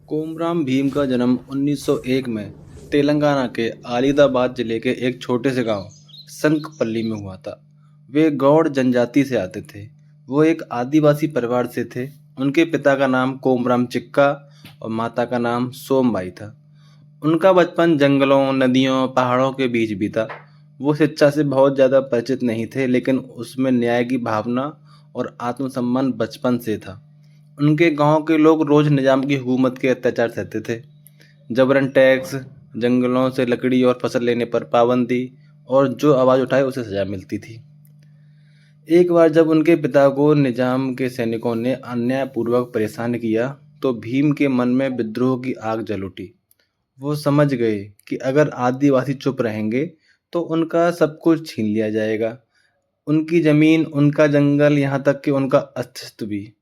कोमराम भीम का जन्म 1901 में तेलंगाना के आलिदाबाद जिले के एक छोटे से गांव संकपल्ली में हुआ था। वे गौड़ जनजाति से आते थे। वो एक आदिवासी परिवार से थे। उनके पिता का नाम कोमराम चिक्का और माता का नाम सोमबाई था। उनका बचपन जंगलों, नदियों, पहाड़ों के बीच बीता। वो शिक्षा से बहुत ज़्यादा परिचित नहीं थे, लेकिन उसमें न्याय की भावना और आत्मसम्मान बचपन से था। उनके गांव के लोग रोज निजाम की हुकूमत के अत्याचार सहते थे। जबरन टैक्स, जंगलों से लकड़ी और फसल लेने पर पाबंदी, और जो आवाज़ उठाए उसे सजा मिलती थी। एक बार जब उनके पिता को निजाम के सैनिकों ने अन्यायपूर्वक परेशान किया, तो भीम के मन में विद्रोह की आग जल उठी। वो समझ गए कि अगर आदिवासी चुप रहेंगे तो उनका सब कुछ छीन लिया जाएगा, उनकी जमीन, उनका जंगल, यहाँ तक कि उनका अस्तित्व भी।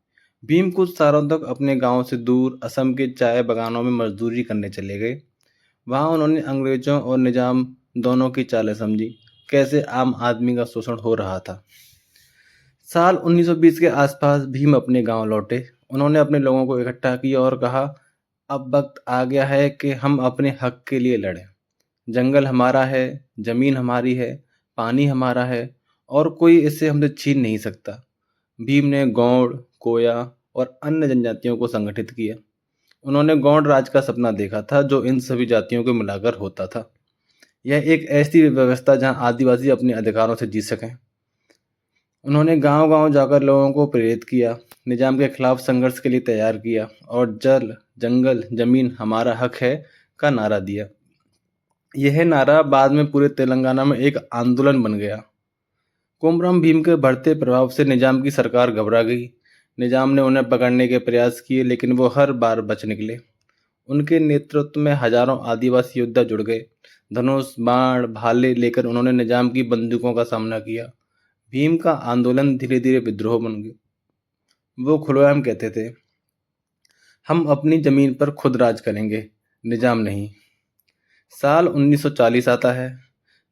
भीम कुछ सालों तक अपने गांव से दूर असम के चाय बागानों में मजदूरी करने चले गए। वहां उन्होंने अंग्रेजों और निजाम दोनों की चालें समझी, कैसे आम आदमी का शोषण हो रहा था। साल 1920 के आसपास भीम अपने गांव लौटे। उन्होंने अपने लोगों को इकट्ठा किया और कहा, अब वक्त आ गया है कि हम अपने हक के लिए लड़ें। जंगल हमारा है, जमीन हमारी है, पानी हमारा है, और कोई इसे हमसे छीन नहीं सकता। भीम ने गौड़, कोया और अन्य जनजातियों को संगठित किया। उन्होंने गौड़ राज का सपना देखा था, जो इन सभी जातियों को मिलाकर होता था। यह एक ऐसी व्यवस्था जहां आदिवासी अपने अधिकारों से जी सकें। उन्होंने गांव-गांव जाकर लोगों को प्रेरित किया, निजाम के खिलाफ संघर्ष के लिए तैयार किया और जल, जंगल, जमीन हमारा हक है का नारा दिया। यह नारा बाद में पूरे तेलंगाना में एक आंदोलन बन गया। कोमराम भीम के बढ़ते प्रभाव से निजाम की सरकार घबरा गई। निजाम ने उन्हें पकड़ने के प्रयास किए, लेकिन वो हर बार बच निकले। उनके नेतृत्व में हजारों आदिवासी योद्धा जुड़ गए। धनुष, बाण, भाले लेकर उन्होंने निजाम की बंदूकों का सामना किया। भीम का आंदोलन धीरे धीरे विद्रोह बन गया। वो खुलेआम कहते थे, हम अपनी जमीन पर खुद राज करेंगे, निजाम नहीं। साल 1940 आता है।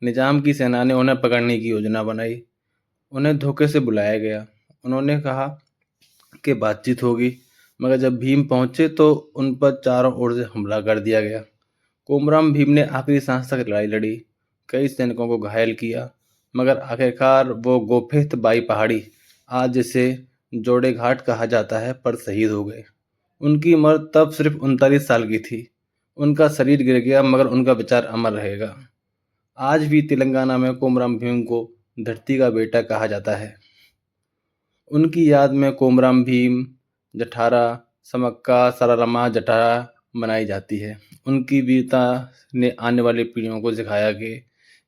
निजाम की सेना ने उन्हें पकड़ने की योजना बनाई। उन्हें धोखे से बुलाया गया। उन्होंने कहा कि बातचीत होगी, मगर जब भीम पहुंचे तो उन पर चारों ओर से हमला कर दिया गया। कोमराम भीम ने आखिरी सांस तक लड़ाई लड़ी, कई सैनिकों को घायल किया, मगर आखिरकार वो गोफेत बाई पहाड़ी, आज जिसे जोड़े घाट कहा जाता है, पर शहीद हो गए। उनकी उम्र तब सिर्फ 39 साल की थी। उनका शरीर गिर गया, मगर उनका विचार अमर रहेगा। आज भी तेलंगाना में कोमराम भीम को धरती का बेटा कहा जाता है। उनकी याद में कोमराम भीम जठारा, समक्का सारारामा जठारा मनाई जाती है। उनकी वीरता ने आने वाली पीढ़ियों को सिखाया कि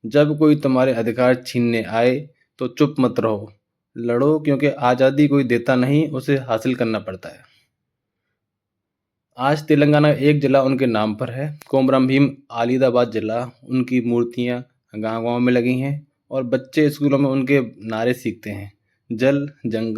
जब कोई तुम्हारे अधिकार छीनने आए तो चुप मत रहो, लड़ो, क्योंकि आज़ादी कोई देता नहीं, उसे हासिल करना पड़ता है। आज तेलंगाना एक जिला उनके नाम पर है, कोमराम भीम आलिदाबाद जिला। उनकी मूर्तियाँ गांव-गांव में लगी हैं और बच्चे स्कूलों में उनके नारे सीखते हैं, जल, जंगल।